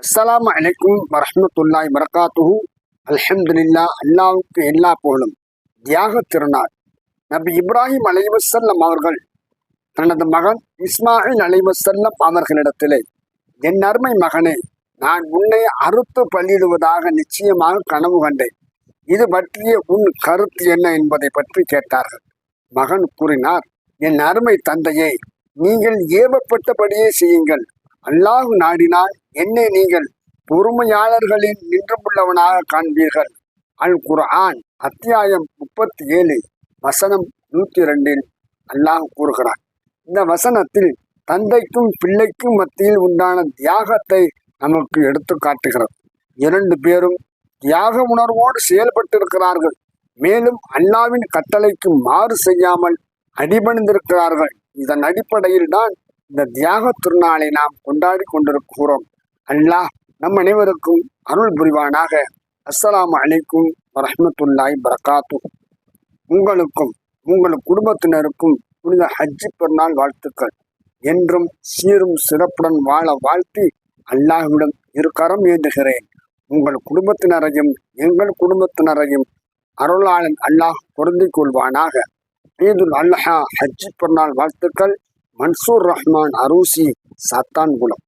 அஸ்ஸலாமு அலைக்கும் வரஹ்மத்துல்லாஹி வரகாத்துஹு. அல்ஹம்துலில்லாஹ். அல்லாஹ்வுக்கு எல்லா புகழும். தியாக திருநாள். நபி இப்ராஹிம் அலைஹிஸ்ஸலாம் அவர்கள் தனது மகன் இஸ்மாயில் அலைஹிஸ்ஸலாம் அவர்களிடத்திலே, என் அருமை மகனே, நான் உன்னை அறுத்து பலியிடுவதாக நிச்சயமாக கனவு கண்டேன். இது பற்றிய உன் கருத்து என்ன என்பதை பற்றி கேட்டார்கள். மகன் கூறினார், என் அருமை தந்தையே, நீங்கள் ஏவப்பட்டபடியே செய்யுங்கள். அல்லாஹ் நாடினால் என்னை நீங்கள் பொறுமையாளர்களின் நின்றுள்ளவனாக காண்பீர்கள். அல் குர்ஆன் அத்தியாயம் 37 வசனம் 102 அல்லாஹ் கூறுகிறார். இந்த வசனத்தில் தந்தைக்கும் பிள்ளைக்கும் மத்தியில் உண்டான தியாகத்தை நமக்கு எடுத்து காட்டுகிறது. இரண்டு பேரும் தியாக உணர்வோடு செயல்பட்டிருக்கிறார்கள். மேலும் அல்லாவின் கட்டளைக்கு மாறு செய்யாமல் அடிபணிந்திருக்கிறார்கள். இதன் அடிப்படையில் தான் இந்த தியாக திருநாளை நாம் கொண்டாடி கொண்டிருக்கிறோம். அல்லாஹ் நம் அனைவருக்கும் அருள் புரிவானாக. அஸ்ஸலாமு அலைக்கும் வரஹ்மத்துல்லாஹி வரகாத்துஹு. உங்களுக்கும் உங்கள் குடும்பத்தினருக்கும் புனித ஹஜ்ஜி பெருநாள் வாழ்த்துக்கள். என்றும் சீரும் சிறப்புடன் வாழ வாழ்த்தி அல்லாஹ்விடம் கரம் ஏந்துகிறேன். உங்கள் குடும்பத்தினரையும் எங்கள் குடும்பத்தினரையும் அருளாளன் அல்லாஹ் பொருந்திக் கொள்வானாக. ஈதுல் அல்ஹா ஹஜ்ஜி பெருநாள் வாழ்த்துக்கள். மன்சூர் ரஹ்மான் அரூசி, சாத்தான்குளம்.